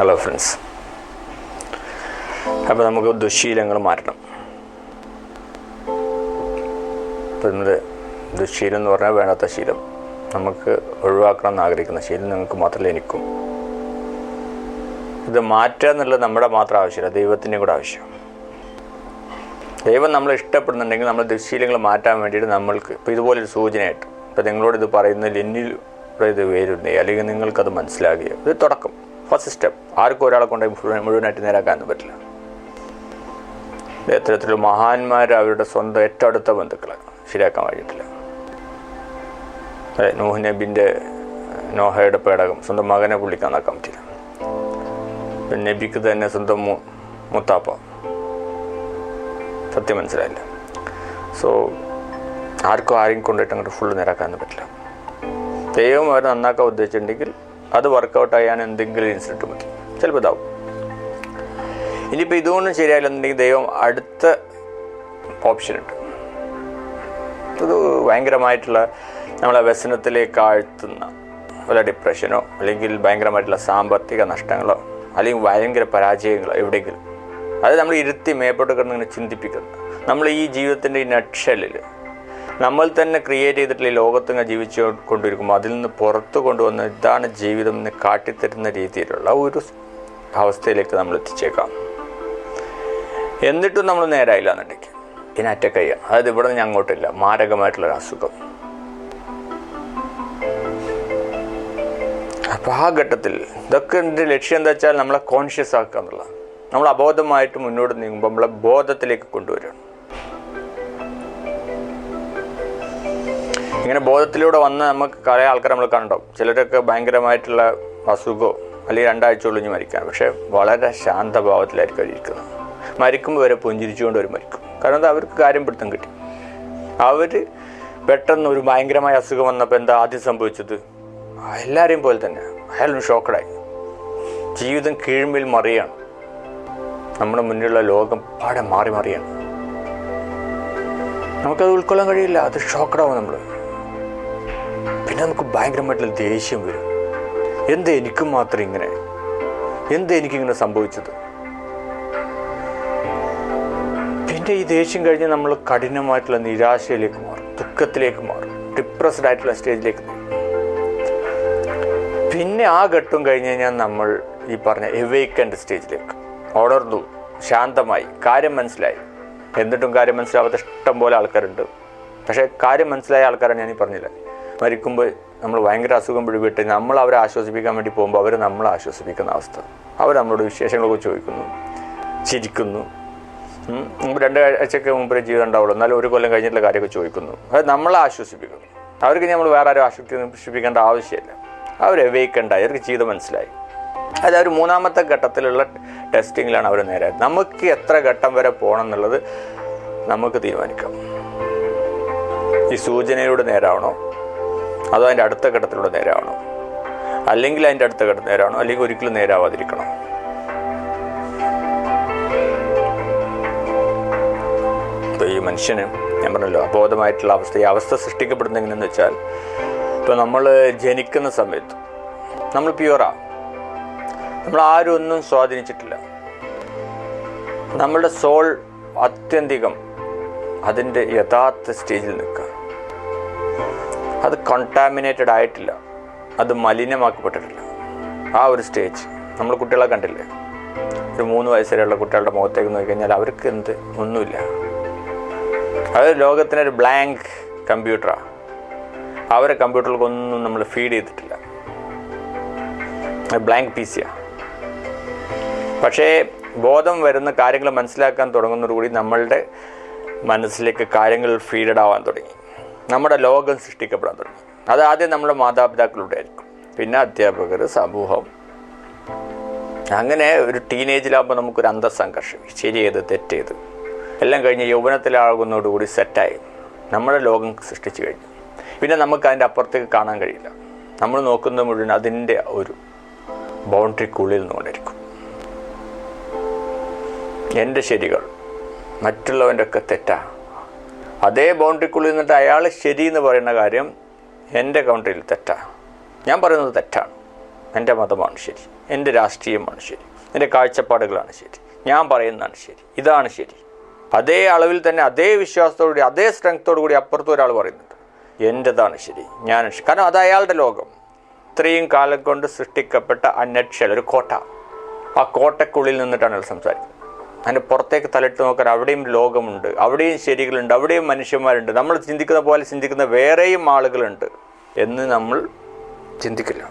Hello friends, അപ്പോൾ നമുക്ക് ദുശ്ശീലങ്ങൾ മാറ്റണം. അപ്പോൾ ഇന്നത് ദുശ്ശീലം എന്ന് പറഞ്ഞാൽ വേണ്ടാത്ത ശീലം, നമുക്ക് ഒഴിവാക്കണം എന്ന് ആഗ്രഹിക്കുന്ന ശീലം നിങ്ങൾക്ക് മാത്രമല്ല എനിക്കും. ഇത് മാറ്റുക എന്നുള്ളത് നമ്മുടെ മാത്രം ആവശ്യമില്ല, ദൈവത്തിൻ്റെയും കൂടെ ആവശ്യം. ദൈവം നമ്മളെ ഇഷ്ടപ്പെടുന്നുണ്ടെങ്കിൽ നമ്മൾ ദുശ്ശീലങ്ങൾ മാറ്റാൻ വേണ്ടിയിട്ട് നമ്മൾക്ക് ഇപ്പോൾ ഇതുപോലൊരു സൂചനയായിട്ട് ഇപ്പോൾ നിങ്ങളോട് ഇത് പറയുന്നതിൽ എന്നിൽ ഇത് വേരുന്നേ, അല്ലെങ്കിൽ നിങ്ങൾക്കത് മനസ്സിലാകുകയോ, ഇത് തുടക്കം, ഫസ്റ്റ് സ്റ്റെപ്പ്. ആർക്കും ഒരാളെ കൊണ്ട് മുഴുവനായിട്ട് നേരാക്കാനൊന്നും പറ്റില്ല. എത്തരത്തിലുള്ള മഹാന്മാർ അവരുടെ സ്വന്തം ഏറ്റവും അടുത്ത ബന്ധുക്കളെ ശരിയാക്കാൻ കഴിഞ്ഞിട്ടില്ല. നൂഹ് നബിൻ്റെ നോഹയുടെ പേടകം സ്വന്തം മകനെ പുള്ളിക്കാൻ നോക്കാൻ പറ്റില്ല. പിന്നെ നബിക്ക് തന്നെ സ്വന്തം മുത്താപ്പ സത്യം മനസ്സിലായില്ല. സോ ആർക്കും ആരെയും കൊണ്ടിട്ട് അങ്ങോട്ട് ഫുള്ള് നേരാക്കാനൊന്നും പറ്റില്ല. ദൈവം അവർ നന്നാക്കാൻ ഉദ്ദേശിച്ചിട്ടുണ്ടെങ്കിൽ അത് വർക്കൗട്ട് ചെയ്യാൻ എന്തെങ്കിലും ഇൻസിഡൻറ്റ് മതി, ചിലപ്പോൾ ഇതാവും. ഇനിയിപ്പോൾ ഇതൊന്നും ശരിയായില്ലെന്നുണ്ടെങ്കിൽ ദൈവം അടുത്ത ഓപ്ഷനുണ്ട്. ഇത് ഭയങ്കരമായിട്ടുള്ള നമ്മളെ വ്യസനത്തിലേക്ക് ആഴ്ത്തുന്ന വല്ല ഡിപ്രഷനോ അല്ലെങ്കിൽ ഭയങ്കരമായിട്ടുള്ള സാമ്പത്തിക നഷ്ടങ്ങളോ അല്ലെങ്കിൽ ഭയങ്കര പരാജയങ്ങളോ എവിടെയെങ്കിലും, അത് നമ്മൾ ഇരുത്തി മേപ്പോട്ട് കിടന്നിങ്ങനെ ചിന്തിപ്പിക്കുന്നു. നമ്മൾ ഈ ജീവിതത്തിൻ്റെ ഈ നട്ട്ഷെല്ലിൽ നമ്മൾ തന്നെ ക്രിയേറ്റ് ചെയ്തിട്ടുള്ള ഈ ലോകത്തിങ്ങനെ ജീവിച്ചു കൊണ്ടിരിക്കുമ്പോൾ അതിൽ നിന്ന് പുറത്തു കൊണ്ടുവന്ന് ഇതാണ് ജീവിതം എന്ന് കാട്ടിത്തരുന്ന രീതിയിലുള്ള ഒരു അവസ്ഥയിലേക്ക് നമ്മൾ എത്തിച്ചേക്കാം. എന്നിട്ടും നമ്മൾ നേരായില്ല എന്നുണ്ടെങ്കിൽ ഇനി അറ്റക്ക് ചെയ്യാം. അതായത് ഇവിടെ നിന്ന് അങ്ങോട്ടില്ല, മാരകമായിട്ടുള്ളൊരു അസുഖം. അപ്പോൾ ആ ഘട്ടത്തിൽ ഇതൊക്കെ എൻ്റെ ലക്ഷ്യം എന്താ വെച്ചാൽ നമ്മളെ കോൺഷ്യസ് ആക്കുക എന്നുള്ളത്. നമ്മൾ അബോധമായിട്ട് മുന്നോട്ട് നീങ്ങുമ്പോൾ നമ്മളെ ബോധത്തിലേക്ക് കൊണ്ടുവരികയാണ്. ഇങ്ങനെ ബോധത്തിലൂടെ വന്ന് നമുക്ക് കുറേ ആൾക്കാർ നമ്മൾ കണ്ടോ, ചിലരൊക്കെ ഭയങ്കരമായിട്ടുള്ള അസുഖമോ അല്ലെങ്കിൽ 2 ആഴ്ച ഒളിഞ്ഞ് മരിക്കാൻ, പക്ഷേ വളരെ ശാന്തഭാവത്തിലായിരിക്കും അവരിയ്ക്കുന്നത്. മരിക്കുമ്പോൾ വരെ പുഞ്ചിരിച്ചുകൊണ്ട് അവർ മരിക്കും. കാരണം എന്താ, അവർക്ക് കാര്യം പിടുത്തം കിട്ടി. അവർ പെട്ടെന്ന് ഒരു ഭയങ്കരമായ അസുഖം വന്നപ്പോൾ എന്താ ആദ്യം സംഭവിച്ചത്? എല്ലാവരെയും പോലെ തന്നെ അയാളും ഷോക്കഡായി. ജീവിതം കീഴ്മേൽ മറിയാണ്, നമ്മുടെ മുന്നിലുള്ള ലോകം പാടെ മാറിയാണ്. നമുക്കത് ഉൾക്കൊള്ളാൻ കഴിയില്ല, അത് ഷോക്കഡാവും നമ്മൾ. പിന്നെ നമുക്ക് ഭയങ്കരമായിട്ടുള്ള ദേഷ്യം വരും. എന്താ എനിക്കും മാത്രം ഇങ്ങനെ, എന്താ എനിക്കിങ്ങനെ സംഭവിച്ചത്? പിന്നെ ഈ ദേഷ്യം കഴിഞ്ഞ് നമ്മൾ കഠിനമായിട്ടുള്ള നിരാശയിലേക്ക് മാറും, ദുഃഖത്തിലേക്ക് മാറും, ഡിപ്രസ്ഡ് ആയിട്ടുള്ള സ്റ്റേജിലേക്ക് മാറും. പിന്നെ ആ ഘട്ടം കഴിഞ്ഞ് കഴിഞ്ഞാൽ നമ്മൾ ഈ പറഞ്ഞ എവേക്കൻഡ് സ്റ്റേജിലേക്ക് ഉണർന്നു, ശാന്തമായി, കാര്യം മനസ്സിലായി. എന്നിട്ടും കാര്യം മനസ്സിലാവാത്ത ഇഷ്ടം പോലെ ആൾക്കാരുണ്ട്. പക്ഷേ കാര്യം മനസ്സിലായ ആൾക്കാരാണ് ഞാൻ ഈ പറഞ്ഞില്ല. മരിക്കുമ്പോൾ നമ്മൾ ഭയങ്കര അസുഖം പിടിപെട്ട് നമ്മൾ അവരെ ആശ്വസിപ്പിക്കാൻ വേണ്ടി പോകുമ്പോൾ അവർ നമ്മളെ ആശ്വസിപ്പിക്കുന്ന അവസ്ഥ. അവർ നമ്മളോട് വിശേഷങ്ങളൊക്കെ ചോദിക്കുന്നു, ചിരിക്കുന്നു. 2 ആഴ്ചയ്ക്ക് മുമ്പേ ജീവിതം ഉണ്ടാവുള്ളൂ, എന്നാലും 1 കൊല്ലം കഴിഞ്ഞിട്ടുള്ള കാര്യമൊക്കെ ചോദിക്കുന്നു. അത് നമ്മളെ ആശ്വസിപ്പിക്കുന്നു. അവർക്ക് നമ്മൾ വേറെ ആരും ആശ്വസിപ്പിക്കേണ്ട ആവശ്യമില്ല. അവർ എവേക്കണ്ടായി, അവർക്ക് ജീവിതം മനസ്സിലായി. അത് അവർ 3ാമത്തെ ഘട്ടത്തിലുള്ള ടെസ്റ്റിങ്ങിലാണ് അവർ നേരെ. നമുക്ക് എത്ര ഘട്ടം വരെ പോകണം എന്നുള്ളത് നമുക്ക് തീരുമാനിക്കാം. ഈ സൂചനയിലൂടെ നേരാവണോ, അതോ അതിൻ്റെ അടുത്ത ഘട്ടത്തിലൂടെ നേരാവണോ, അല്ലെങ്കിൽ അതിൻ്റെ അടുത്ത ഘട്ടത്തിൽ നേരാവണോ, അല്ലെങ്കിൽ ഒരിക്കലും നേരാവാതിരിക്കണോ? ഇപ്പോൾ ഈ മനുഷ്യന് ഞാൻ പറഞ്ഞല്ലോ അബോധമായിട്ടുള്ള അവസ്ഥ, ഈ അവസ്ഥ സൃഷ്ടിക്കപ്പെടുന്നത് എങ്ങനെയെന്ന് വെച്ചാൽ, ഇപ്പോൾ നമ്മൾ ജനിക്കുന്ന സമയത്ത് നമ്മൾ പ്യുവറാണ്, നമ്മൾ ആരും ഒന്നും സ്വാധീനിച്ചിട്ടില്ല. നമ്മളുടെ സോൾ അത്യന്തികം അതിൻ്റെ യഥാർത്ഥ സ്റ്റേജിൽ നിൽക്കുക. അത് കണ്ടാമിനേറ്റഡ് ആയിട്ടില്ല, അത് മലിനമാക്കപ്പെട്ടിട്ടില്ല. ആ ഒരു സ്റ്റേജ് നമ്മൾ കുട്ടികളെ കണ്ടില്ലേ, ഒരു 3 വയസ്സ് വരെയുള്ള കുട്ടികളുടെ മുഖത്തേക്ക് നോക്കിക്കഴിഞ്ഞാൽ അവർക്ക് ഒന്നുമില്ല. അത് ലോകത്തിനൊരു ബ്ലാങ്ക് കമ്പ്യൂട്ടറാണ്. അവരെ കമ്പ്യൂട്ടറിലേക്കൊന്നും നമ്മൾ ഫീഡ് ചെയ്തിട്ടില്ല, ബ്ലാങ്ക് പീസിയാണ്. പക്ഷേ ബോധം വരുന്ന കാര്യങ്ങൾ മനസ്സിലാക്കാൻ തുടങ്ങുന്നതോടുകൂടി നമ്മളുടെ മനസ്സിലേക്ക് കാര്യങ്ങൾ ഫീഡഡ് ആവാൻ തുടങ്ങി, നമ്മുടെ ലോകം സൃഷ്ടിക്കപ്പെടാൻ തുടങ്ങി. അത് ആദ്യം നമ്മുടെ മാതാപിതാക്കളുടെ ആയിരിക്കും, പിന്നെ അധ്യാപകർ, സമൂഹം. അങ്ങനെ ഒരു ടീനേജിലാകുമ്പോൾ നമുക്കൊരു അന്തസ്സംഘർഷം, ശരിയേത് തെറ്റേത് എല്ലാം കഴിഞ്ഞ് യൗവനത്തിലാകുന്നതോടുകൂടി സെറ്റായി നമ്മുടെ ലോകം സൃഷ്ടിച്ചു കഴിഞ്ഞു. പിന്നെ നമുക്ക് അതിൻ്റെ അപ്പുറത്തേക്ക് കാണാൻ കഴിയില്ല. നമ്മൾ നോക്കുന്നത് മുഴുവൻ അതിൻ്റെ ഒരു ബൗണ്ടറിക്കുള്ളിൽ നിന്നുകൊണ്ടിരിക്കും. എൻ്റെ ശരികൾ മറ്റുള്ളവൻ്റെ ഒക്കെ തെറ്റാണ്. അതേ ബൗണ്ടറിക്കുള്ളിൽ നിന്നിട്ട് അയാൾ ശരി എന്ന് പറയുന്ന കാര്യം എൻ്റെ കൗണ്ടറിൽ തെറ്റാണ്, ഞാൻ പറയുന്നത് തെറ്റാണ്. എൻ്റെ മതമാണ് ശരി, എൻ്റെ രാഷ്ട്രീയമാണ് ശരി, എൻ്റെ കാഴ്ചപ്പാടുകളാണ് ശരി, ഞാൻ പറയുന്നതാണ് ശരി, ഇതാണ് ശരി. അതേ അളവിൽ തന്നെ അതേ വിശ്വാസത്തോടുകൂടി അതേ സ്ട്രെങ്ത്തോടു കൂടി അപ്പുറത്തും ഒരാൾ പറയുന്നുണ്ട് എൻ്റെതാണ് ശരി, ഞാനാണ് ശരി. കാരണം അത് അയാളുടെ ലോകം. ഇത്രയും കാലം കൊണ്ട് സൃഷ്ടിക്കപ്പെട്ട അനക്ഷൽ ഒരു കോട്ട. ആ കോട്ടക്കുള്ളിൽ നിന്നിട്ടാണ് അയാൾ സംസാരിക്കുന്നത്. അതിൻ്റെ പുറത്തേക്ക് തലയിട്ട് നോക്കാൻ അവിടെയും ലോകമുണ്ട്, അവിടെയും ശരികളുണ്ട്, അവിടെയും മനുഷ്യന്മാരുണ്ട്, നമ്മൾ ചിന്തിക്കുന്ന പോലെ ചിന്തിക്കുന്ന വേറെയും ആളുകളുണ്ട് എന്ന് നമ്മൾ ചിന്തിക്കില്ല.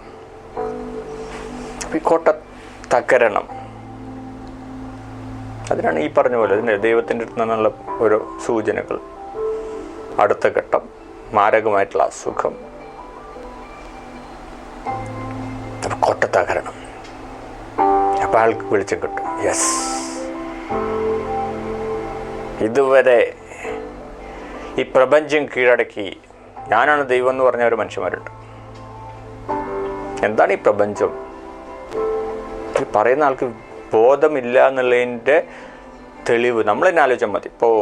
ഈ കോട്ട തകരണം. അതിനാണ് ഈ പറഞ്ഞ പോലെ അതിന് ദൈവത്തിൻ്റെ അടുത്ത് നിന്നുള്ള ഓരോ സൂചനകൾ. അടുത്ത ഘട്ടം മാരകമായിട്ടുള്ള അസുഖം, കോട്ട തകരണം. അപ്പം ആൾക്ക് വെളിച്ചം കിട്ടും. യെസ്, ഇതുവരെ ഈ പ്രപഞ്ചം കീഴടക്കി ഞാനാണ് ദൈവം എന്ന് പറഞ്ഞ ഒരു മനുഷ്യന്മാരുണ്ട്. എന്താണ് ഈ പ്രപഞ്ചം? പറയുന്ന ആൾക്ക് ബോധമില്ല എന്നുള്ളതിൻ്റെ തെളിവ് നമ്മൾ തന്നെ ആലോചിച്ചാൽ മതി. ഇപ്പോൾ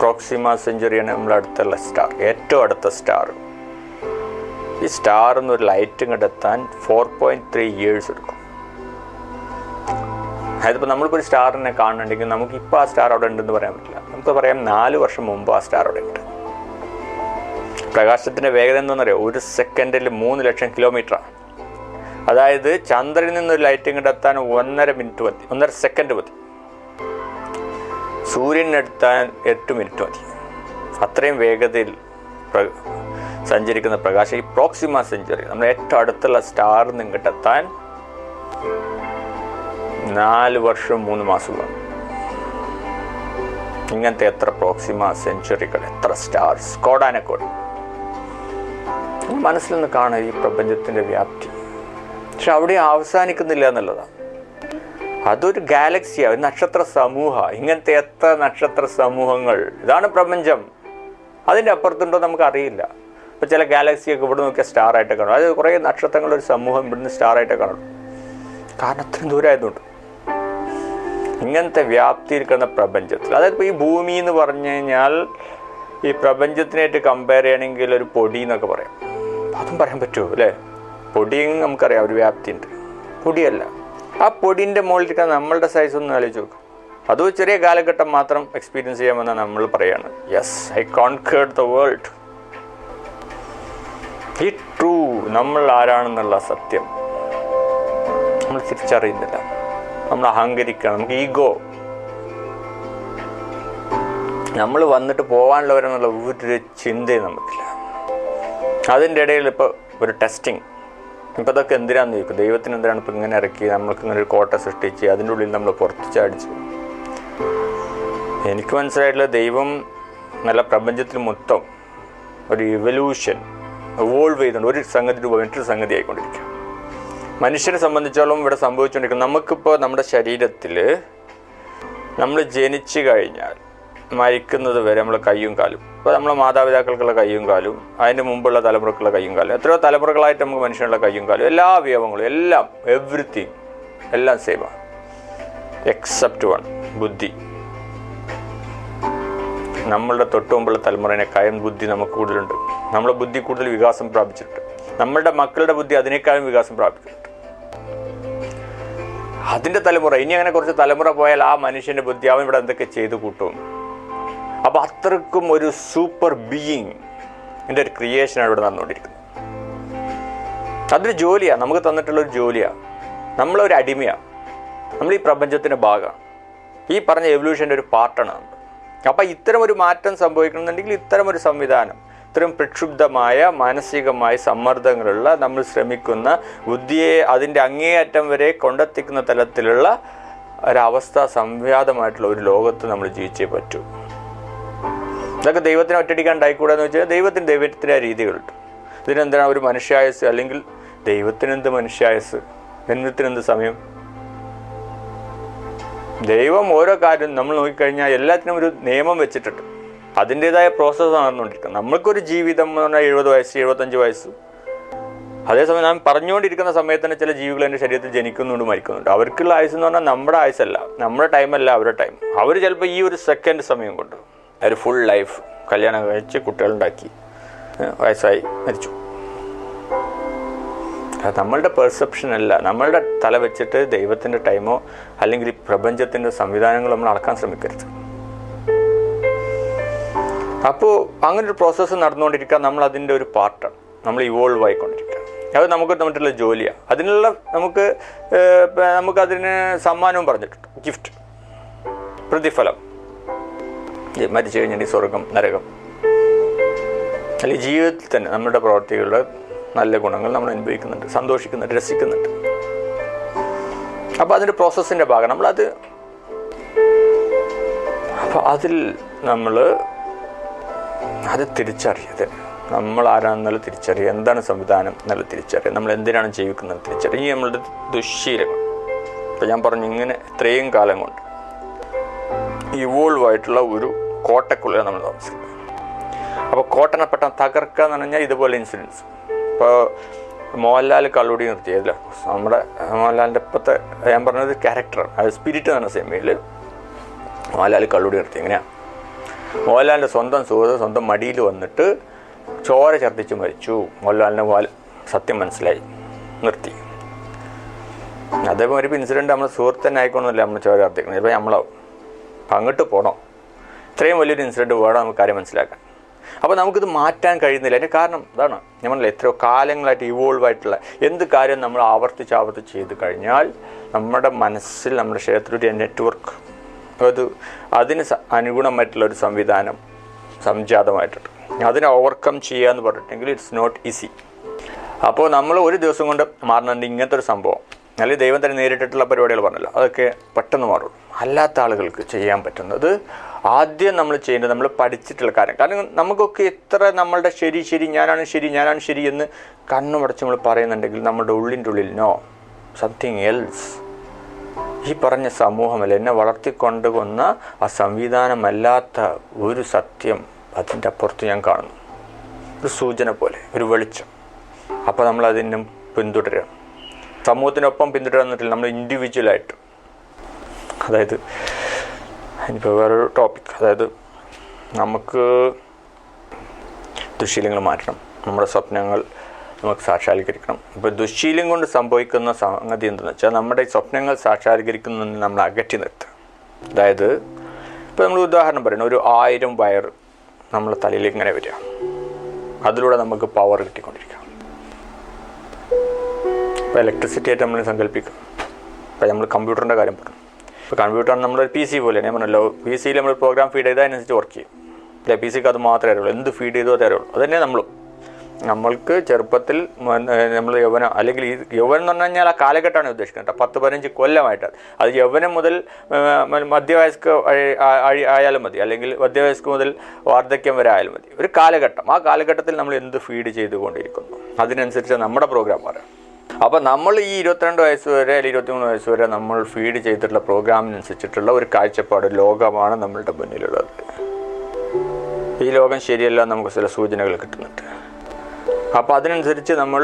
പ്രോക്സിമ സെഞ്ചുറിയാണ് നമ്മുടെ അടുത്തുള്ള സ്റ്റാർ, ഏറ്റവും അടുത്ത സ്റ്റാർ. ഈ സ്റ്റാറിൽ നിന്ന് ഒരു ലൈറ്റ് കണ്ടെത്താൻ 4.3 years എടുക്കും. അതായത് ഇപ്പോൾ നമ്മളിപ്പോൾ ഒരു സ്റ്റാറിനെ കാണുന്നുണ്ടെങ്കിൽ നമുക്കിപ്പോൾ ആ സ്റ്റാർ അവിടെ ഉണ്ടെന്ന് പറയാൻ പറ്റില്ല. നമുക്ക് പറയാം 4 വർഷം മുമ്പ് ആ സ്റ്റാർ അവിടെ ഉണ്ട്. പ്രകാശത്തിൻ്റെ വേഗത എന്താണെന്നറിയോ? 1 സെക്കൻഡിൽ 3 ലക്ഷം കിലോമീറ്ററാണ്. അതായത് ചന്ദ്രനിൽ നിന്നൊരു ലൈറ്റ് കണ്ടെത്താൻ 1.5 minute മതി, 1.5 സെക്കൻഡ് മതി. സൂര്യനെടുത്താൻ 8 minute മതി. അത്രയും വേഗതയിൽ സഞ്ചരിക്കുന്ന പ്രകാശം ഈ പ്രോക്സിമ സെഞ്ചുറി നമ്മുടെ ഏറ്റവും അടുത്തുള്ള സ്റ്റാറിൽ നിന്ന് കണ്ടെത്താൻ 4 വർഷം 3 മാസം വേണം. ഇങ്ങനത്തെ എത്ര പ്രോക്സിമ സെഞ്ചുറികൾ, എത്ര സ്റ്റാർസ്, കോടാനക്കോടി. മനസ്സിൽ നിന്ന് കാണുക ഈ പ്രപഞ്ചത്തിൻ്റെ വ്യാപ്തി. പക്ഷെ അവിടെ അവസാനിക്കുന്നില്ല എന്നുള്ളതാണ്. അതൊരു ഗാലക്സിയാണ്, ഒരു നക്ഷത്ര സമൂഹം. ഇങ്ങനത്തെ എത്ര നക്ഷത്ര സമൂഹങ്ങൾ. ഇതാണ് പ്രപഞ്ചം. അതിൻ്റെ അപ്പുറത്തുണ്ടോ നമുക്കറിയില്ല. ഇപ്പോൾ ചില ഗാലക്സിയൊക്കെ ഇവിടെ നോക്കിയാൽ സ്റ്റാറായിട്ട് കാണും. അതായത് കുറേ നക്ഷത്രങ്ങളുടെ ഒരു സമൂഹം ഇവിടുന്ന് സ്റ്റാറായിട്ട് കാണും. കാരണം അത്രയും ദൂരമായതുകൊണ്ട്. ഇങ്ങനത്തെ വ്യാപ്തിയിരിക്കുന്ന പ്രപഞ്ചത്തിൽ, അതായത് ഇപ്പോൾ ഈ ഭൂമി എന്ന് പറഞ്ഞു കഴിഞ്ഞാൽ ഈ പ്രപഞ്ചത്തിനായിട്ട് കമ്പയർ ചെയ്യണമെങ്കിൽ ഒരു പൊടി എന്നൊക്കെ പറയാം. അതും പറയാൻ പറ്റുമോ അല്ലേ? പൊടിയും നമുക്കറിയാം ഒരു വ്യാപ്തി ഉണ്ട്. പൊടിയല്ല, ആ പൊടിൻ്റെ മുകളിലിരിക്കാൻ നമ്മളുടെ സൈസ് ഒന്ന് ആലോചിച്ച് നോക്കും. അതും ചെറിയ കാലഘട്ടം മാത്രം എക്സ്പീരിയൻസ് ചെയ്യാമെന്നാണ് നമ്മൾ പറയാണ്. Yes, I conquered the world. ഈ ട്രൂ നമ്മൾ ആരാണെന്നുള്ള സത്യം നമ്മൾ തിരിച്ചറിയുന്നില്ല. നമ്മൾ അഹങ്കരിക്കണം, നമുക്ക് ഈഗോ, നമ്മൾ വന്നിട്ട് പോകാനുള്ളവരെന്നുള്ള ഒരു ചിന്തയും നമുക്കില്ല. അതിൻ്റെ ഇടയിൽ ഇപ്പോൾ ഒരു ടെസ്റ്റിങ്. ഇപ്പോൾ ഇതൊക്കെ എന്തിനാന്ന് ചോദിക്കും. ദൈവത്തിന് എന്തിനാണ് ഇപ്പോൾ ഇങ്ങനെ ഇറക്കി നമ്മൾക്ക് ഇങ്ങനെ ഒരു കോട്ട സൃഷ്ടിച്ച് അതിൻ്റെ ഉള്ളിൽ നമ്മൾ പുറത്ത് ചാടിച്ചു? എനിക്ക് മനസ്സിലായിട്ടുള്ള ദൈവം നല്ല പ്രപഞ്ചത്തിൽ മൊത്തം ഒരു ഇവല്യൂഷൻ എവോൾവ് ചെയ്തുകൊണ്ട് ഒരു സംഗതി മറ്റൊരു സംഗതി ആയിക്കൊണ്ടിരിക്കുക. മനുഷ്യരെ സംബന്ധിച്ചോളം ഇവിടെ സംഭവിച്ചുകൊണ്ടിരിക്കുന്നത്, നമുക്കിപ്പോൾ നമ്മുടെ ശരീരത്തിൽ നമ്മൾ ജനിച്ചു കഴിഞ്ഞാൽ മരിക്കുന്നത് വരെ നമ്മൾ കയ്യും കാലും, ഇപ്പോൾ നമ്മളെ മാതാപിതാക്കൾക്കുള്ള കയ്യും കാലും, അതിൻ്റെ മുമ്പുള്ള തലമുറക്കുള്ള കയ്യും കാലും, എത്രയോ തലമുറകളായിട്ട് നമുക്ക് മനുഷ്യനുള്ള കയ്യും കാലും, എല്ലാ അവയവങ്ങളും എല്ലാം എവ്രിതിങ് എല്ലാം സെയിമാണ് എക്സെപ്റ്റ് വൺ, ബുദ്ധി. നമ്മളുടെ തൊട്ട് മുമ്പുള്ള തലമുറേനേക്കാളും ബുദ്ധി നമുക്ക് കൂടുതലുണ്ട്. നമ്മുടെ ബുദ്ധി കൂടുതൽ വികാസം പ്രാപിച്ചിട്ടുണ്ട്. നമ്മളുടെ മക്കളുടെ ബുദ്ധി അതിനേക്കാളും വികാസം പ്രാപിച്ചിട്ടുണ്ട്. അതിൻ്റെ തലമുറ, ഇനി അങ്ങനെ കുറച്ച് തലമുറ പോയാൽ ആ മനുഷ്യൻ്റെ ബുദ്ധി അവൻ ഇവിടെ എന്തൊക്കെ ചെയ്തു കൂട്ടും. അപ്പോൾ അത്രക്കും ഒരു സൂപ്പർ ബീയിങ് എൻ്റെ ഒരു ക്രിയേഷനാണ് ഇവിടെ നടന്നുകൊണ്ടിരിക്കുന്നത്. അതൊരു ജോലിയാണ്, നമുക്ക് തന്നിട്ടുള്ളൊരു ജോലിയാണ്. നമ്മളൊരു അടിമയാണ്, നമ്മൾ ഈ പ്രപഞ്ചത്തിൻ്റെ ഭാഗമാണ്. ഈ പറഞ്ഞ എവല്യൂഷൻ്റെ ഒരു പാർട്ടാണ് നമ്മൾ. അപ്പോൾ ഇത്തരം ഒരു മാറ്റം സംഭവിക്കണമെന്നുണ്ടെങ്കിൽ ഇത്തരം ഒരു സംവിധാനം, ഇത്തരം പ്രക്ഷുബ്ധമായ മാനസികമായ സമ്മർദ്ദങ്ങളുള്ള, നമ്മൾ ശ്രമിക്കുന്ന ബുദ്ധിയെ അതിൻ്റെ അങ്ങേയറ്റം വരെ കൊണ്ടെത്തിക്കുന്ന തലത്തിലുള്ള ഒരവസ്ഥ, സംവ്യാതമായിട്ടുള്ള ഒരു ലോകത്ത് നമ്മൾ ജീവിച്ചേ പറ്റൂ. ഇതൊക്കെ ദൈവത്തിന് ഒറ്റയടിക്കാൻ ഉണ്ടായിക്കൂടാന്ന് വെച്ചാൽ ദൈവത്തിൻ്റെ രീതികളുണ്ട്. ഇതിനെന്താണ് ഒരു മനുഷ്യായസ്, അല്ലെങ്കിൽ ദൈവത്തിനെന്ത് മനുഷ്യായസ്, ദൈവത്തിനെന്ത് സമയം? ദൈവം ഓരോ കാര്യം നമ്മൾ നോക്കിക്കഴിഞ്ഞാൽ എല്ലാത്തിനും ഒരു നിയമം വെച്ചിട്ടുണ്ട്. അതിൻ്റേതായ പ്രോസസ്സ് നടന്നുകൊണ്ടിരിക്കുന്നത്. നമ്മൾക്കൊരു ജീവിതം എന്ന് പറഞ്ഞാൽ 70 വയസ്സ് 75 വയസ്സ്. അതേസമയം നാം പറഞ്ഞുകൊണ്ടിരിക്കുന്ന സമയത്ത് തന്നെ ചില ജീവികൾ എൻ്റെ ശരീരത്തിൽ ജനിക്കുന്നുണ്ട്, മരിക്കുന്നുണ്ട്. അവർക്കുള്ള ആയുസ് എന്ന് പറഞ്ഞാൽ നമ്മുടെ ആയുസല്ല, നമ്മുടെ ടൈമല്ല അവരുടെ ടൈം. അവർ ചിലപ്പോൾ ഈ ഒരു സെക്കൻഡ് സമയം കൊണ്ട് ഒരു ഫുൾ ലൈഫ് കല്യാണം കഴിച്ച് കുട്ടികളുണ്ടാക്കി വയസ്സായി മരിച്ചു. അത് നമ്മളുടെ പെർസെപ്ഷൻ അല്ല. നമ്മളുടെ തല വെച്ചിട്ട് ദൈവത്തിൻ്റെ ടൈമോ അല്ലെങ്കിൽ പ്രപഞ്ചത്തിൻ്റെ സംവിധാനങ്ങളോ നമ്മൾ അളക്കാൻ ശ്രമിക്കരുത്. അപ്പോൾ അങ്ങനൊരു പ്രോസസ്സ് നടന്നുകൊണ്ടിരിക്കുക. നമ്മൾ അതിൻ്റെ ഒരു പാർട്ടാണ്. നമ്മൾ ഇവോൾവ് ആയിക്കൊണ്ടിരിക്കുക. അത് നമുക്ക് തന്നിട്ടുള്ള ജോലിയാണ്. അതിനുള്ള നമുക്കതിന് സമ്മാനവും പറഞ്ഞിട്ടുണ്ട്, ഗിഫ്റ്റ്, പ്രതിഫലം. മരിച്ചു കഴിഞ്ഞാൽ സ്വർഗം, നരകം. അല്ലെങ്കിൽ ജീവിതത്തിൽ തന്നെ നമ്മുടെ പ്രവർത്തികളുടെ നല്ല ഗുണങ്ങൾ നമ്മൾ അനുഭവിക്കുന്നുണ്ട്, സന്തോഷിക്കുന്നുണ്ട്, രസിക്കുന്നുണ്ട്. അപ്പോൾ അതിൻ്റെ പ്രോസസ്സിൻ്റെ ഭാഗം നമ്മളത്. അപ്പോൾ അതിൽ നമ്മൾ അത് തിരിച്ചറിയത്, നമ്മൾ ആരാണെന്നുള്ള തിരിച്ചറിയുക, എന്താണ് സംവിധാനം എന്നുള്ള തിരിച്ചറിയുക, നമ്മൾ എന്തിനാണ് ജീവിക്കുന്നത് തിരിച്ചറിയുക. ഈ നമ്മളുടെ ദുശ്ശീലങ്ങൾ, ഇപ്പം ഞാൻ പറഞ്ഞു, ഇങ്ങനെ ഇത്രയും കാലം കൊണ്ട് ഇവോൾവ് ആയിട്ടുള്ള ഒരു കോട്ടക്കുള്ളിൽ നമ്മൾ താമസിക്കുന്നത്. അപ്പോൾ കോട്ടനെ പെട്ടെന്ന് തകർക്കുക എന്ന് പറഞ്ഞാൽ ഇതുപോലെ ഇൻസിഡൻസ്. ഇപ്പോൾ മോഹൻലാൽ കള്ളുടി നിർത്തിയതില്ല, നമ്മുടെ മോഹൻലാലിൻ്റെ ഇപ്പോഴത്തെ ഞാൻ പറഞ്ഞത് ക്യാരക്ടറാണ്, അത് സ്പിരിറ്റ് എന്ന് പറഞ്ഞ സിനിമയിൽ മോഹൻലാൽ കള്ളുടി നിർത്തി. എങ്ങനെയാണ് മോഹൻലാലിൻ്റെ സ്വന്തം സുഹൃത്ത് സ്വന്തം മടിയിൽ വന്നിട്ട് ചോര ഛർദ്ദിച്ച് മരിച്ചു. മോഹൻലാലിന് സത്യം മനസ്സിലായി, നിർത്തി. അതേപോലെ ഒരു ഇൻസിഡൻറ്റ് നമ്മൾ സുഹൃത്ത് തന്നെ ആയിക്കൊണ്ടല്ല നമ്മൾ ചോര ഛർദ്ദിക്കുന്നത്. ഇപ്പോൾ നമ്മളാവും അങ്ങോട്ട് പോകണോ? ഇത്രയും വലിയൊരു ഇൻസിഡൻറ്റ് വേണം നമുക്ക് കാര്യം മനസ്സിലാക്കാൻ. അപ്പോൾ നമുക്കിത് മാറ്റാൻ കഴിയുന്നില്ല. അതിൻ്റെ കാരണം ഇതാണ്, നമ്മളല്ല എത്രയോ കാലങ്ങളായിട്ട് ഇവോൾവ് ആയിട്ടുള്ള എന്ത് കാര്യം നമ്മൾ ആവർത്തിച്ച് ചെയ്ത് കഴിഞ്ഞാൽ നമ്മുടെ മനസ്സിൽ, നമ്മുടെ ശരീരത്തിലൊരു നെറ്റ്വർക്ക്, അതിന് അനുഗുണമായിട്ടുള്ളൊരു സംവിധാനം സംജാതമായിട്ടുണ്ട്. അതിനെ ഓവർകം ചെയ്യുക എന്ന് പറഞ്ഞിട്ടുണ്ടെങ്കിൽ ഇറ്റ്സ് നോട്ട് ഈസി. അപ്പോൾ നമ്മൾ ഒരു ദിവസം കൊണ്ട് മാറണമെങ്കിൽ ഇങ്ങനത്തെ ഒരു സംഭവം, അല്ലെങ്കിൽ ദൈവം തന്നെ നേരിട്ടിട്ടുള്ള പരിപാടികൾ പറഞ്ഞല്ലോ, അതൊക്കെ പെട്ടെന്ന് മാറും. അല്ലാത്ത ആളുകൾക്ക് ചെയ്യാൻ പറ്റുന്നത് ആദ്യം നമ്മൾ ചെയ്യേണ്ടത് നമ്മൾ പഠിച്ചിട്ടുള്ള കാര്യം. കാരണം നമുക്കൊക്കെ എത്ര നമ്മളുടെ ശരി ഞാനാണ് ശരി എന്ന് കണ്ണുമടച്ച് നമ്മൾ പറയുന്നുണ്ടെങ്കിൽ നമ്മുടെ ഉള്ളിൻ്റെ ഉള്ളിൽ നോ, സംതിങ് എൽസ്. ഈ പറഞ്ഞ സമൂഹമല്ല, എന്നെ വളർത്തിക്കൊണ്ടുവന്ന ആ സംവിധാനമല്ലാത്ത ഒരു സത്യം അതിൻ്റെ അപ്പുറത്ത് ഞാൻ കാണുന്നു, ഒരു സൂചന പോലെ, ഒരു വെളിച്ചം. അപ്പോൾ നമ്മളതിനും പിന്തുടരുക, സമൂഹത്തിനൊപ്പം പിന്തുടരുക എന്നിട്ടില്ല, നമ്മൾ ഇൻഡിവിജ്വലായിട്ട്. അതായത് ഇനിയിപ്പോൾ വേറൊരു ടോപ്പിക്, അതായത് നമുക്ക് ദുശ്ശീലങ്ങൾ മാറ്റണം, നമ്മുടെ സ്വപ്നങ്ങൾ നമുക്ക് സാക്ഷാത്കരിക്കണം. ഇപ്പോൾ ദുശ്ശീലം കൊണ്ട് സംഭവിക്കുന്ന സംഗതി എന്തെന്ന് വെച്ചാൽ നമ്മുടെ ഈ സ്വപ്നങ്ങൾ സാക്ഷാത്കരിക്കുന്നതിന് നമ്മൾ അകറ്റി നിർത്തുക. അതായത് ഇപ്പോൾ നമ്മൾ ഉദാഹരണം പറയുന്നത്, ഒരു 1000 വയർ നമ്മളെ തലയിലേക്ക് ഇങ്ങനെ വരിക, അതിലൂടെ നമുക്ക് പവർ കിട്ടിക്കൊണ്ടിരിക്കുക. ഇപ്പോൾ ഇലക്ട്രിസിറ്റി ആയിട്ട് നമ്മൾ സങ്കല്പിക്കുക. ഇപ്പോൾ നമ്മൾ കമ്പ്യൂട്ടറിൻ്റെ കാര്യം പറഞ്ഞു. ഇപ്പോൾ കമ്പ്യൂട്ടർ നമ്മളൊരു PC പോലെ, ഞാൻ പറഞ്ഞല്ലോ, PC നമ്മൾ പ്രോഗ്രാം ഫീഡ് ചെയ്താൽ അതിനനുസരിച്ച് വർക്ക് ചെയ്യും. അല്ലെ, PCക്ക് അത് മാത്രമേ അറിയുള്ളൂ, എന്ത് ഫീഡ് ചെയ്തോ അതേ അറിയുള്ളൂ. അതുതന്നെ നമ്മൾക്ക് ചെറുപ്പത്തിൽ നമ്മൾ യൗവനം, അല്ലെങ്കിൽ ഈ യൗവനം എന്ന് പറഞ്ഞു കഴിഞ്ഞാൽ ആ കാലഘട്ടമാണ് ഉദ്ദേശിക്കുന്നത്, 10-15 കൊല്ലമായിട്ട്. അത് യൗവനം മുതൽ മധ്യവയസ്ക ആയാലും മതി, അല്ലെങ്കിൽ മധ്യവയസ്ക മുതൽ വാർദ്ധക്യം വരെ ആയാലും മതി. ഒരു കാലഘട്ടം, ആ കാലഘട്ടത്തിൽ നമ്മൾ എന്ത് ഫീഡ് ചെയ്തുകൊണ്ടിരിക്കുന്നു അതിനനുസരിച്ച് നമ്മുടെ പ്രോഗ്രാം പറയാം. അപ്പോൾ നമ്മൾ ഈ 22 വയസ്സ് വരെ അല്ലെങ്കിൽ 23 വയസ്സ് വരെ നമ്മൾ ഫീഡ് ചെയ്തിട്ടുള്ള പ്രോഗ്രാമിനനുസരിച്ചിട്ടുള്ള ഒരു കാഴ്ചപ്പാട്, ലോകമാണ് നമ്മളുടെ മുന്നിലുള്ളത്. ഈ ലോകം ശരിയല്ല, നമുക്ക് ചില സൂചനകൾ കിട്ടുന്നുണ്ട്. അപ്പോൾ അതിനനുസരിച്ച് നമ്മൾ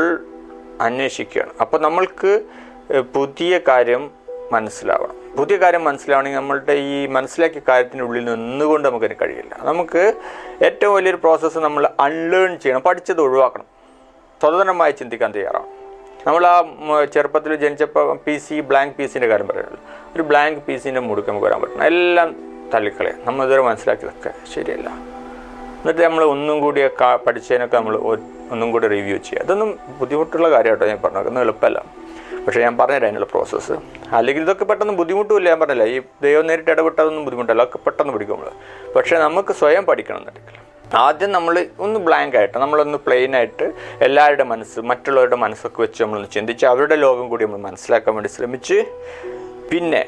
അന്വേഷിക്കുകയാണ്. അപ്പോൾ നമ്മൾക്ക് പുതിയ കാര്യം മനസ്സിലാവണം. പുതിയ കാര്യം മനസ്സിലാവണമെങ്കിൽ നമ്മളുടെ ഈ മനസ്സിലാക്കിയ കാര്യത്തിനുള്ളിൽ നിന്നുകൊണ്ട് നമുക്കതിന് കഴിയില്ല. നമുക്ക് ഏറ്റവും വലിയൊരു പ്രോസസ്സ് നമ്മൾ അൺലേൺ ചെയ്യണം, പഠിച്ചത് ഒഴിവാക്കണം, സ്വതന്ത്രമായി ചിന്തിക്കാൻ തയ്യാറാണ്. നമ്മൾ ആ ചെറുപ്പത്തിൽ ജനിച്ചപ്പോൾ ബ്ലാങ്ക് PC കാര്യം പറയുന്നത്, ഒരു ബ്ലാങ്ക് PCൻ്റെ മുടുക്ക് നമുക്ക് വരാൻ പറ്റണം. എല്ലാം തള്ളിക്കളയാം, നമ്മൾ ഇതുവരെ മനസ്സിലാക്കിയതൊക്കെ ശരിയല്ല. എന്നിട്ട് നമ്മൾ ഒന്നും കൂടി പഠിച്ചതിനൊക്കെ നമ്മൾ ഒന്നും കൂടി റിവ്യൂ ചെയ്യുക. അതൊന്നും ബുദ്ധിമുട്ടുള്ള കാര്യമായിട്ടോ ഞാൻ പറഞ്ഞത്, ഒന്നും എളുപ്പമല്ല. പക്ഷേ ഞാൻ പറഞ്ഞുതരാം അതിനുള്ള പ്രോസസ്സ്. അല്ലെങ്കിൽ ഇതൊക്കെ പെട്ടെന്ന് ബുദ്ധിമുട്ടുമില്ല, ഞാൻ പറഞ്ഞില്ല, ഈ ദൈവം നേരിട്ട് ഇടപെട്ടതൊന്നും ബുദ്ധിമുട്ടല്ല, ഒക്കെ പെട്ടെന്ന് പഠിക്കും നമ്മൾ. പക്ഷേ നമുക്ക് സ്വയം പഠിക്കണം എന്നുണ്ടെങ്കിൽ ആദ്യം നമ്മൾ ഒന്ന് ബ്ലാങ്ക് ആയിട്ട്, നമ്മളൊന്ന് പ്ലെയിൻ ആയിട്ട് എല്ലാവരുടെ മറ്റുള്ളവരുടെ മനസ്സൊക്കെ വെച്ച് നമ്മളൊന്ന് ചിന്തിച്ച് അവരുടെ ലോകം കൂടി നമ്മൾ മനസ്സിലാക്കാൻ വേണ്ടി ശ്രമിച്ച്, പിന്നെ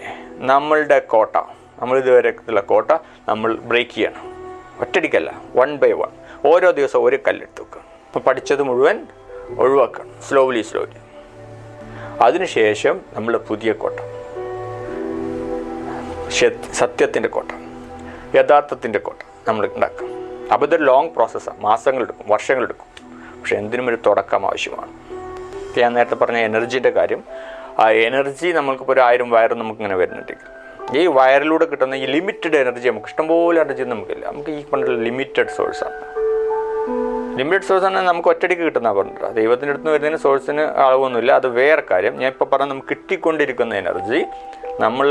നമ്മളുടെ കോട്ട, നമ്മളിതുവരെയുള്ള കോട്ട നമ്മൾ ബ്രേക്ക് ചെയ്യണം. ഒറ്റടിക്കല്ല, 1 by 1 ഓരോ ദിവസം ഒരു കല്ലെടുത്ത് വെക്കണം. അപ്പോൾ പഠിച്ചത് മുഴുവൻ ഒഴിവാക്കണം, സ്ലോലി. അതിനുശേഷം നമ്മൾ പുതിയ കോട്ട, സത്യത്തിൻ്റെ കോട്ട, യഥാർത്ഥത്തിൻ്റെ കോട്ട നമ്മൾ ഉണ്ടാക്കാം. അപ്പോൾ ഇതൊരു ലോങ് പ്രോസസ്സാണ്, മാസങ്ങളെടുക്കും, വർഷങ്ങളെടുക്കും. പക്ഷെ എന്തിനും ഒരു തുടക്കം ആവശ്യമാണ്. ഞാൻ നേരത്തെ പറഞ്ഞ എനർജീൻ്റെ കാര്യം, ആ എനർജി നമുക്കിപ്പോൾ ഒരു 1000 വയർ നമുക്കിങ്ങനെ വരുന്നുണ്ടെങ്കിൽ, ഈ വയറിലൂടെ കിട്ടുന്ന ഈ ലിമിറ്റഡ് എനർജി, നമുക്ക് ഇഷ്ടംപോലെ എനർജി നമുക്കില്ല, നമുക്ക് ഈ പറഞ്ഞ ലിമിറ്റഡ് സോഴ്സാണ്. ലിമിറ്റഡ് സോഴ്സ് തന്നെ നമുക്ക് ഒറ്റയടിക്ക് കിട്ടുന്ന പറഞ്ഞിട്ട് ദൈവത്തിൻ്റെ അടുത്ത് വരുന്നതിന് സോഴ്സിന് അളവൊന്നുമില്ല. അത് വേറെ കാര്യം. ഞാൻ ഇപ്പോൾ പറഞ്ഞ നമുക്ക് കിട്ടിക്കൊണ്ടിരിക്കുന്ന എനർജി നമ്മൾ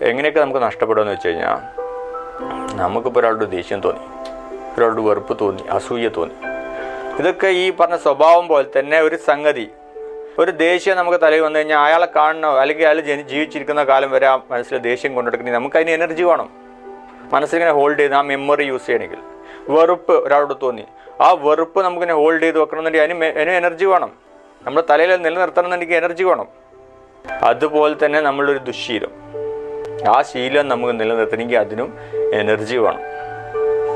എങ്ങനെയൊക്കെ നമുക്ക് നഷ്ടപ്പെടുമെന്ന് വെച്ച് കഴിഞ്ഞാൽ, നമുക്കിപ്പോൾ ഒരാളുടെ ദേഷ്യം തോന്നി, ഒരാളുടെ വെറുപ്പ് തോന്നി, അസൂയ തോന്നി, ഇതൊക്കെ ഈ പറഞ്ഞ സ്വഭാവം പോലെ തന്നെ ഒരു സംഗതി. ഒരു ദേഷ്യം നമുക്ക് തലയിൽ വന്നു കഴിഞ്ഞാൽ അയാളെ കാണണോ, അല്ലെങ്കിൽ അയാൾ ജീവിച്ചിരിക്കുന്ന കാലം വരെ ആ മനസ്സിൽ ദേഷ്യം കൊണ്ടെടുക്കണമെങ്കിൽ നമുക്ക് അതിന് എനർജി വേണം. മനസ്സിലിങ്ങനെ ഹോൾഡ് ചെയ്ത് ആ മെമ്മറി യൂസ് ചെയ്യണമെങ്കിൽ. വെറുപ്പ് ഒരാളോട് തോന്നി, ആ വെറുപ്പ് നമുക്കിങ്ങനെ ഹോൾഡ് ചെയ്ത് വെക്കണമെന്നുണ്ടെങ്കിൽ അതിന് എനർജി വേണം. നമ്മുടെ തലയിൽ നിലനിർത്തണമെന്നുണ്ടെങ്കിൽ എനർജി വേണം. അതുപോലെ തന്നെ നമ്മളൊരു ദുശ്ശീലം, ആ ശീലം നമുക്ക് നിലനിർത്തണമെങ്കിൽ അതിനും എനർജി വേണം.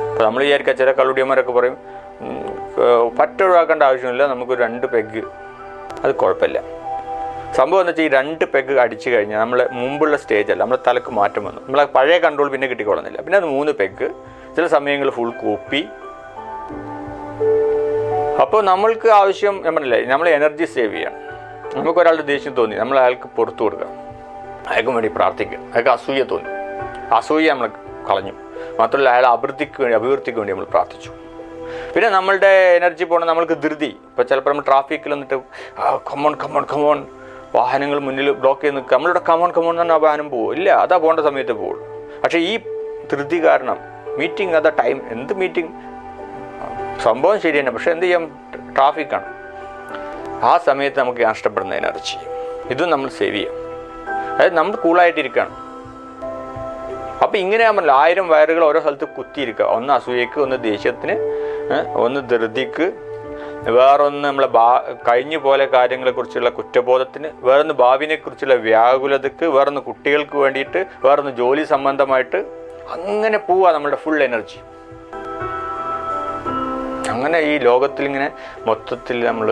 അപ്പോൾ നമ്മൾ വിചാരിക്കുക, ചില കള്ളുടിയന്മാരൊക്കെ പറയും പറ്റ ഒഴിവാക്കേണ്ട ആവശ്യമില്ല, നമുക്കൊരു 2 പെഗ്, അത് കുഴപ്പമില്ല. സംഭവം എന്ന് വെച്ചാൽ ഈ 2 പെഗ് അടിച്ചു കഴിഞ്ഞാൽ നമ്മളെ മുമ്പുള്ള സ്റ്റേജല്ല, നമ്മുടെ തലക്ക് മാറ്റം വന്നു. നമ്മളെ പഴയ കൺട്രോൾ പിന്നെ കിട്ടിക്കൊള്ളുന്നില്ല. പിന്നെ അത് 3 പെഗ്, ചില സമയങ്ങളിൽ ഫുൾ കോപ്പി. അപ്പോൾ നമ്മൾക്ക് ആവശ്യം ഞാൻ പറഞ്ഞില്ലേ, നമ്മൾ എനർജി സേവ് ചെയ്യണം. നമുക്കൊരാളുടെ ദേഷ്യം തോന്നി, നമ്മൾ അയാൾക്ക് പുറത്തു കൊടുക്കുക, അയാൾക്ക് വേണ്ടി പ്രാർത്ഥിക്കുക. അയാൾക്ക് അസൂയ തോന്നി, അസൂയ നമ്മൾ കളഞ്ഞു. മാത്രമല്ല അയാളെ അഭിവൃദ്ധിക്ക് വേണ്ടി നമ്മൾ പ്രാർത്ഥിച്ചു. പിന്നെ നമ്മളുടെ എനർജി പോകണം, നമ്മൾക്ക് ധൃതി. ഇപ്പോൾ ചിലപ്പോൾ നമ്മൾ ട്രാഫിക്കിൽ നിന്നിട്ട് കമോൺ വാഹനങ്ങൾ മുന്നിൽ ബ്ലോക്ക് ചെയ്ത് നിൽക്കുക, നമ്മളിവിടെ കമോൺ തന്നെ ആ വാഹനം പോകും. ഇല്ല, അതാ പോകേണ്ട സമയത്ത് പോകുള്ളൂ. പക്ഷേ ഈ ധൃതി കാരണം മീറ്റിംഗ് അതാ ടൈം, എന്ത് മീറ്റിംഗ് സംഭവം ശരി തന്നെ, പക്ഷേ എന്ത് ചെയ്യാം, ട്രാഫിക്കാണ്. ആ സമയത്ത് നമുക്ക് നഷ്ടപ്പെടുന്ന എനർജി ഇതും നമ്മൾ സേവ് ചെയ്യാം. അതായത് നമ്മൾ കൂളായിട്ടിരിക്കുകയാണ്. അപ്പോൾ ഇങ്ങനെ ഞാൻ പറഞ്ഞില്ല, 1000 വയറുകൾ ഓരോ സ്ഥലത്ത് കുത്തിയിരിക്കുക. ഒന്ന് അസൂയക്ക്, ഒന്ന് ദേഷ്യത്തിന്, ഒന്ന് ധൃതിക്ക്, വേറൊന്ന് നമ്മളെ കഴിഞ്ഞു പോലെ കാര്യങ്ങളെക്കുറിച്ചുള്ള കുറ്റബോധത്തിന്, വേറൊന്ന് ഭാവിനെക്കുറിച്ചുള്ള വ്യാകുലതക്ക്, വേറൊന്ന് കുട്ടികൾക്ക് വേണ്ടിയിട്ട്, വേറൊന്ന് ജോലി സംബന്ധമായിട്ട്. അങ്ങനെ പോവുക നമ്മളുടെ ഫുൾ എനർജി. അങ്ങനെ ഈ ലോകത്തിൽ ഇങ്ങനെ മൊത്തത്തിൽ നമ്മൾ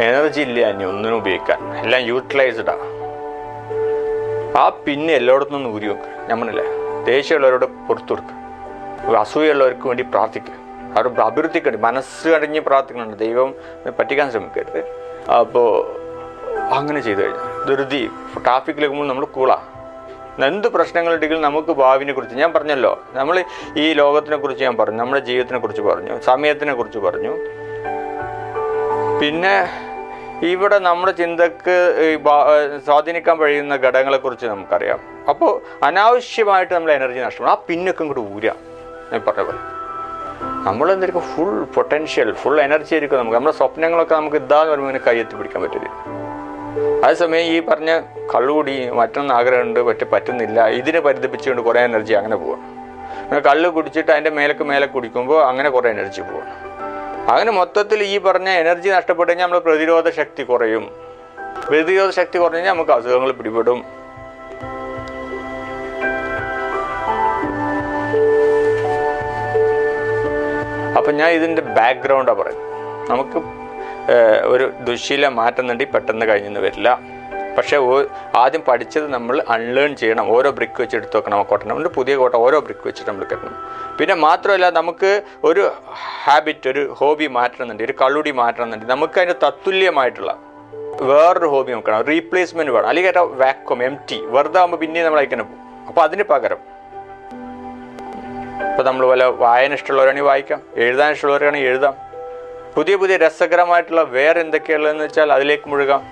എനർജി ഇല്ല ഇനി ഒന്നിനും ഉപയോഗിക്കാൻ, എല്ലാം യൂട്ടിലൈസ്ഡാണ്. ആ പിന്നെ എല്ലായിടത്തും നിന്ന് ഊരി വെക്കുക. നമ്മളില്ലേ, ദേഷ്യമുള്ളവരോട് പുറത്തു കൊടുക്കുക, അസൂയുള്ളവർക്ക് വേണ്ടി പ്രാർത്ഥിക്കുക, അവരുടെ അഭിവൃദ്ധിക്ക് വേണ്ടി മനസ്സ് കടഞ്ഞ് പ്രാർത്ഥിക്കുന്നുണ്ട്. ദൈവം പറ്റിക്കാൻ ശ്രമിക്കരുത്. അപ്പോൾ അങ്ങനെ ചെയ്തു കഴിഞ്ഞാൽ ധൃതി, ട്രാഫിക്കിലേക്കുമ്പോൾ നമ്മൾ കൂളാണ്. എന്ത് പ്രശ്നങ്ങളുണ്ടെങ്കിലും നമുക്ക് ഭാവിനെ കുറിച്ച് ഞാൻ പറഞ്ഞല്ലോ, നമ്മൾ ഈ ലോകത്തിനെ കുറിച്ച് ഞാൻ പറഞ്ഞു, നമ്മുടെ ജീവിതത്തിനെ കുറിച്ച് പറഞ്ഞു, സമയത്തിനെ കുറിച്ച് പറഞ്ഞു. പിന്നെ ഇവിടെ നമ്മുടെ ചിന്തക്ക് സ്വാധീനിക്കാൻ കഴിയുന്ന ഘടകങ്ങളെക്കുറിച്ച് നമുക്കറിയാം. അപ്പോൾ അനാവശ്യമായിട്ട് നമ്മൾ എനർജി നഷ്ടപ്പെടും. ആ പിന്നൊക്കെ ഇങ്ങോട്ട് ഊരാം. ഞാൻ പറഞ്ഞ പോലെ നമ്മളെന്തായിരിക്കും ഫുൾ പൊട്ടൻഷ്യൽ, ഫുൾ എനർജി ആയിരിക്കും നമുക്ക്. നമ്മുടെ സ്വപ്നങ്ങളൊക്കെ നമുക്ക് ഇതാന്ന് പറയുമ്പോൾ ഇങ്ങനെ കയ്യെത്തി പിടിക്കാൻ പറ്റില്ല. അതേസമയം ഈ പറഞ്ഞ കള്ളുകൂടി മറ്റൊന്ന് ആഗ്രഹമുണ്ട്, പറ്റുന്നില്ല, ഇതിനെ പരിതപിച്ചുകൊണ്ട് കുറേ എനർജി അങ്ങനെ പോവാം. അങ്ങനെ കള്ള് കുടിച്ചിട്ട് അതിൻ്റെ മേലെ കുടിക്കുമ്പോൾ അങ്ങനെ കുറേ എനർജി പോവാണ്. അങ്ങനെ മൊത്തത്തിൽ ഈ പറഞ്ഞ എനർജി നഷ്ടപ്പെട്ട് കഴിഞ്ഞാൽ നമ്മൾ പ്രതിരോധ ശക്തി കുറയും. പ്രതിരോധ ശക്തി കുറഞ്ഞു കഴിഞ്ഞാൽ നമുക്ക് അസുഖങ്ങൾ പിടിപെടും. അപ്പം ഞാൻ ഇതിൻ്റെ ബാക്ക്ഗ്രൗണ്ടാണ് പറയുന്നത്. നമുക്ക് ഒരു ദുശ്ശീലം മാറ്റുന്നുണ്ടെങ്കിൽ പെട്ടെന്ന് കഴിഞ്ഞെന്ന് വരില്ല. പക്ഷേ ആദ്യം പഠിച്ചത് നമ്മൾ അൺലേൺ ചെയ്യണം. ഓരോ ബ്രിക്ക് വെച്ച് എടുത്ത് വെക്കണം. കോട്ടണം ഒരു പുതിയ കോട്ട ഓരോ ബ്രിക്ക് വെച്ചിട്ട് നമ്മൾ കെട്ടണം. പിന്നെ മാത്രമല്ല, നമുക്ക് ഒരു ഹാബിറ്റ്, ഒരു ഹോബി മാറ്റണമെന്നുണ്ട്, ഒരു കള്ളുടി മാറ്റണമെന്നുണ്ട്, നമുക്ക് അതിന് തത്തുല്യമായിട്ടുള്ള വേറൊരു ഹോബി നോക്കണം. റീപ്ലേസ്മെൻറ്റ് വേണം. അല്ലെങ്കിൽ വാക്വം, വെറുതെ ആകുമ്പോൾ പിന്നെയും നമ്മൾ അയക്കാൻ പോകും. അപ്പോൾ അതിന് പകരം ഇപ്പോൾ നമ്മൾ വല്ല വായന ഇഷ്ടമുള്ളവരാണെങ്കിൽ വായിക്കാം, എഴുതാൻ ഇഷ്ടമുള്ളവരാണെങ്കിൽ എഴുതാം. പുതിയ പുതിയ രസകരമായിട്ടുള്ള വേറെ എന്തൊക്കെയുള്ളതെന്ന് വെച്ചാൽ അതിലേക്ക് മുഴുകാം.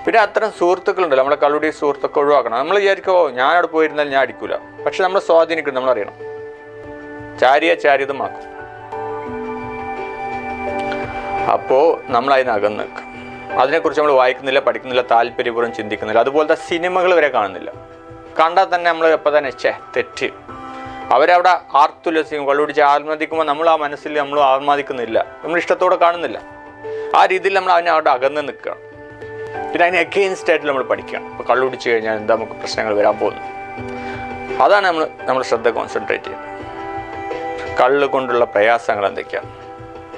പിന്നെ അത്തരം സുഹൃത്തുക്കളുണ്ടല്ലോ, നമ്മളെ കള്ളുടി സുഹൃത്തൊക്കെ ഒഴിവാക്കണം. നമ്മൾ വിചാരിക്കുമോ ഞാനവിടെ പോയിരുന്നാൽ ഞാൻ അടിക്കൂല. പക്ഷെ നമ്മൾ സ്വാധീനിക്കണം, നമ്മളറിയണം. ചാരിതമാക്കും. അപ്പോൾ നമ്മൾ അതിനകന്ന് നിൽക്കും. അതിനെക്കുറിച്ച് നമ്മൾ വായിക്കുന്നില്ല, പഠിക്കുന്നില്ല, താല്പര്യപൂർവ്വം ചിന്തിക്കുന്നില്ല. അതുപോലത്തെ സിനിമകൾ വരെ കാണുന്നില്ല. കണ്ടാൽ തന്നെ നമ്മൾ എപ്പോൾ തന്നെ തെറ്റ്. അവരവിടെ ആർത്തുല്ലസിക്കും, കള്ളുപിടിച്ച് ആത്മദിക്കുമ്പോൾ നമ്മൾ ആ മനസ്സിൽ നമ്മൾ ആത്മാദിക്കുന്നില്ല, നമ്മൾ ഇഷ്ടത്തോടെ കാണുന്നില്ല. ആ രീതിയിൽ നമ്മൾ അവിടെ അകന്ന് നിൽക്കുകയാണ്. പിന്നെ അതിന് അഗെയിൻസ്റ്റ് ആയിട്ട് നമ്മൾ പഠിക്കുകയാണ്. ഇപ്പോൾ കള്ളു കുടിച്ച് കഴിഞ്ഞാൽ എന്താ നമുക്ക് പ്രശ്നങ്ങൾ വരാൻ പോകുന്നത്. അതാണ് നമ്മൾ ശ്രദ്ധ കോൺസെൻട്രേറ്റ് ചെയ്യുന്നത്. കള്ള് കൊണ്ടുള്ള പ്രയാസങ്ങൾ എന്തൊക്കെയാണ്,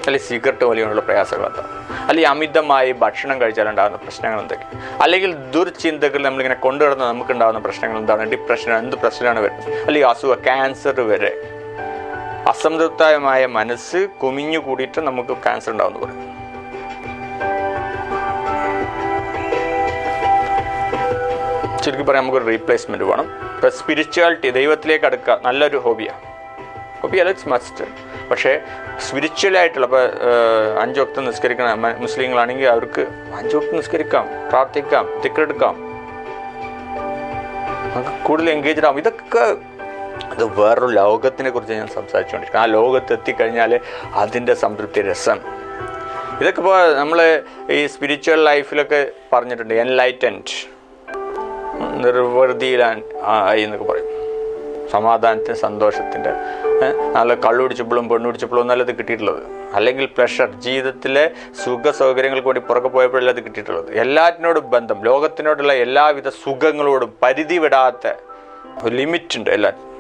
അല്ലെങ്കിൽ സിഗരറ്റ് വലിയുള്ള പ്രയാസങ്ങൾ എന്താണ്, അല്ലെങ്കിൽ അമിതമായി ഭക്ഷണം കഴിച്ചാലുണ്ടാകുന്ന പ്രശ്നങ്ങൾ എന്തൊക്കെയാണ്, അല്ലെങ്കിൽ ദുർചിന്തകൾ നമ്മളിങ്ങനെ കൊണ്ടുവരുന്ന നമുക്കുണ്ടാകുന്ന പ്രശ്നങ്ങൾ എന്താണ്, ഡിപ്രഷൻ, എന്ത് പ്രശ്നമാണ് വരുന്നത്, അല്ലെങ്കിൽ അസുഖം, ക്യാൻസർ വരെ. അസംതൃപ്തമായ മനസ്സ് കുമിഞ്ഞു കൂടിയിട്ട് നമുക്ക് ക്യാൻസർ ഉണ്ടാവുമെന്ന് പറയും. ചുരുക്കി പറയാൻ നമുക്കൊരു റീപ്ലേസ്മെൻറ്റ് വേണം. ഇപ്പോൾ സ്പിരിച്വാലിറ്റി, ദൈവത്തിലേക്ക് അടുക്കുക, നല്ലൊരു ഹോബിയാണ്. It's must. പക്ഷേ സ്പിരിച്വലായിട്ടുള്ള ഇപ്പോൾ 5 വക്ത് നിസ്കരിക്കണ മുസ്ലിങ്ങളാണെങ്കിൽ അവർക്ക് 5 വക്ത് നിസ്കരിക്കാം, പ്രാർത്ഥിക്കാം, ദിക്റെടുക്കാം, നമുക്ക് കൂടുതൽ എൻഗേജ്ഡ് ആവും. ഇതൊക്കെ അത് വേറൊരു ലോകത്തിനെ കുറിച്ച് ഞാൻ സംസാരിച്ചുകൊണ്ടിരിക്കും. ആ ലോകത്ത് എത്തിക്കഴിഞ്ഞാൽ അതിൻ്റെ സംതൃപ്തി, രസം, ഇതൊക്കെ ഇപ്പോൾ നമ്മൾ ഈ സ്പിരിച്വൽ ലൈഫിലൊക്കെ പറഞ്ഞിട്ടുണ്ട്. എൻലൈറ്റൻഡ്, നിർവൃതിയിലായി എന്നൊക്കെ പറയും. സമാധാനത്തിൻ്റെ, സന്തോഷത്തിൻ്റെ, നല്ല കള്ളുപിടിച്ചപ്പോഴും പെണ്ണുപിടിച്ചപ്പോഴും നല്ലത് കിട്ടിയിട്ടുള്ളത്, അല്ലെങ്കിൽ പ്ലഷർ, ജീവിതത്തിലെ സുഖ സൗകര്യങ്ങൾക്ക് വേണ്ടി പുറകെ പോയപ്പോഴല്ല അത് കിട്ടിയിട്ടുള്ളത്. എല്ലാറ്റിനോടും ബന്ധം, ലോകത്തിനോടുള്ള എല്ലാവിധ സുഖങ്ങളോടും പരിധി വിടാത്ത ഒരു ലിമിറ്റുണ്ട് എല്ലാത്തിനും.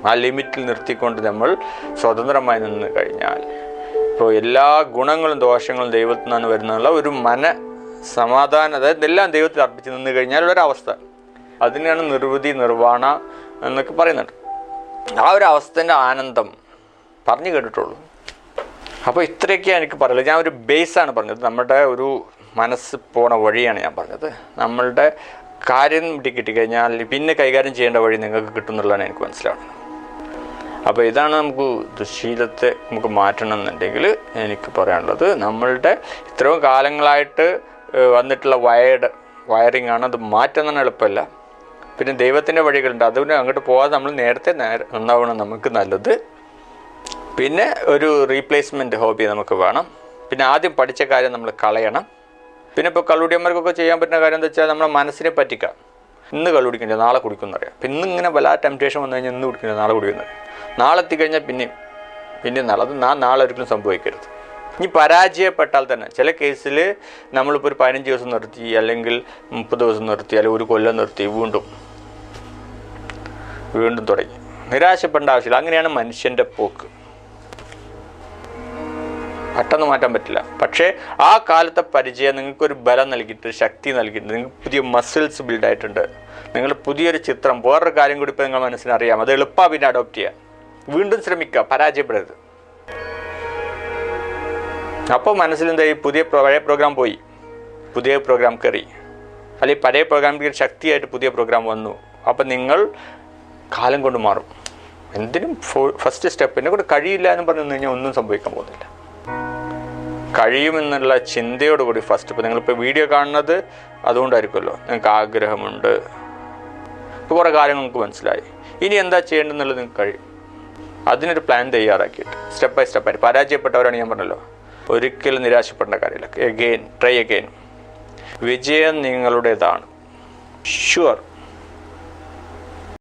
ആ ലിമിറ്റിൽ നിർത്തിക്കൊണ്ട് നമ്മൾ സ്വതന്ത്രമായി നിന്ന് കഴിഞ്ഞാൽ ഇപ്പോൾ എല്ലാ ഗുണങ്ങളും ദോഷങ്ങളും ദൈവത്തിൽ നിന്നാണ് വരുന്നുള്ള ഒരു സമാധാനം, അതായത് എല്ലാം ദൈവത്തിൽ അർപ്പിച്ച് നിന്ന് കഴിഞ്ഞാൽ ഒരവസ്ഥ, അതിനെയാണ് നിർവൃതി, നിർവ്വാണ എന്നൊക്കെ പറയുന്നുണ്ട്. ആ ഒരു അവസ്ഥേൻ്റെ ആനന്ദം പറഞ്ഞു കേട്ടിട്ടുള്ളൂ. അപ്പോൾ ഇത്രയൊക്കെയാണ് എനിക്ക് പറയുന്നത്. ഞാൻ ഒരു ബേസാണ് പറഞ്ഞത്, നമ്മുടെ ഒരു മനസ്സ് പോണ വഴിയാണ് ഞാൻ പറഞ്ഞത്. നമ്മളുടെ കാര്യം കിട്ടിക്കഴിഞ്ഞാൽ പിന്നെ കൈകാര്യം ചെയ്യേണ്ട വഴി നിങ്ങൾക്ക് കിട്ടുന്നുള്ളതാണ് എനിക്ക് മനസ്സിലാവുന്നത്. അപ്പോൾ ഇതാണ് നമുക്ക് ദുശ്ശീലത്തെ നമുക്ക് മാറ്റണം എന്നുണ്ടെങ്കിൽ എനിക്ക് പറയാനുള്ളത്. നമ്മളുടെ ഇത്രയും കാലങ്ങളായിട്ട് വന്നിട്ടുള്ള വയറിംഗ് ആണ്, അത് മാറ്റുന്നതാണ് എളുപ്പമല്ല. പിന്നെ ദൈവത്തിൻ്റെ വഴികളുണ്ട്, അതുകൊണ്ട് അങ്ങോട്ട് പോകാതെ നമ്മൾ നേരത്തെ നന്നാവണം നമുക്ക് നല്ലത്. പിന്നെ ഒരു റീപ്ലേസ്മെൻറ്റ് ഹോബി നമുക്ക് വേണം. പിന്നെ ആദ്യം പഠിച്ച കാര്യം നമ്മൾ കളയണം. പിന്നെ ഇപ്പോൾ കള്ളുടിയന്മാർക്കൊക്കെ ചെയ്യാൻ പറ്റുന്ന കാര്യം എന്താ വെച്ചാൽ നമ്മുടെ മനസ്സിനെ പറ്റിക്കാം. ഇന്ന് കള്ളുടിക്കുന്നില്ല, നാളെ കുടിക്കുന്നറിയാം. അപ്പം ഇന്ന് ഇങ്ങനെ വല്ല ടെംപ്റ്റേഷൻ വന്നു കഴിഞ്ഞാൽ ഇന്ന് കുടിക്കുന്നില്ല, നാളെ കുടിക്കുന്നറിയാം. നാളെ എത്തിക്കഴിഞ്ഞാൽ പിന്നെയും നാളെ, അത് നാളെ ഒരിക്കലും സംഭവിക്കരുത്. ഇനി പരാജയപ്പെട്ടാൽ തന്നെ ചില കേസിൽ നമ്മളിപ്പോൾ ഒരു 15 ദിവസം നിർത്തി, അല്ലെങ്കിൽ 30 ദിവസം നിർത്തി, അല്ലെങ്കിൽ 1 കൊല്ലം നിർത്തി, വീണ്ടും തുടങ്ങി. നിരാശപ്പെടേണ്ട ആവശ്യമില്ല. അങ്ങനെയാണ് മനുഷ്യൻ്റെ പോക്ക്. പെട്ടെന്ന് മാറ്റാൻ പറ്റില്ല. പക്ഷേ ആ കാലത്തെ പരിചയം നിങ്ങൾക്കൊരു ബലം നൽകിയിട്ട്, ശക്തി നൽകിയിട്ടുണ്ട്, നിങ്ങൾക്ക് പുതിയ മസിൽസ് ബിൽഡായിട്ടുണ്ട്, നിങ്ങൾ പുതിയൊരു ചിത്രം, വേറൊരു കാര്യം കൂടി ഇപ്പോൾ നിങ്ങൾ മനസ്സിനറിയാം. അത് എളുപ്പമാണ് പിന്നെ അഡോപ്റ്റ് ചെയ്യാൻ. വീണ്ടും ശ്രമിക്കുക, പരാജയപ്പെടരുത്. അപ്പോൾ മനസ്സിലെന്തായി, പഴയ പ്രോഗ്രാം പോയി, പുതിയ പ്രോഗ്രാം കയറി, അല്ലെങ്കിൽ പഴയ പ്രോഗ്രാമിൽ ശക്തിയായിട്ട് പുതിയ പ്രോഗ്രാം വന്നു. അപ്പം നിങ്ങൾ കാലം കൊണ്ട് മാറും. എന്തിനും ഫസ്റ്റ് സ്റ്റെപ്പ് എന്നെ കൊണ്ട് കഴിയില്ല എന്ന് പറഞ്ഞു കഴിഞ്ഞാൽ ഒന്നും സംഭവിക്കാൻ പോകുന്നില്ല. കഴിയുമെന്നുള്ള ചിന്തയോടുകൂടി ഫസ്റ്റ്, ഇപ്പോൾ നിങ്ങളിപ്പോൾ വീഡിയോ കാണുന്നത് അതുകൊണ്ടായിരിക്കുമല്ലോ, നിങ്ങൾക്ക് ആഗ്രഹമുണ്ട്, ഇപ്പോൾ കുറേ കാര്യങ്ങൾ നിങ്ങൾക്ക് മനസ്സിലായി. ഇനി എന്താ ചെയ്യേണ്ടതെന്നുള്ളത് നിങ്ങൾക്ക് കഴിയും. അതിനൊരു പ്ലാൻ തയ്യാറാക്കിയിട്ട് സ്റ്റെപ്പ് ബൈ സ്റ്റെപ്പായിട്ട്. പരാജയപ്പെട്ടവരാണ് ഞാൻ പറഞ്ഞല്ലോ, ഒരിക്കലും നിരാശപ്പെടേണ്ട കാര്യമില്ല. Try again. വിജയം നിങ്ങളുടേതാണ്, ഷുവർ.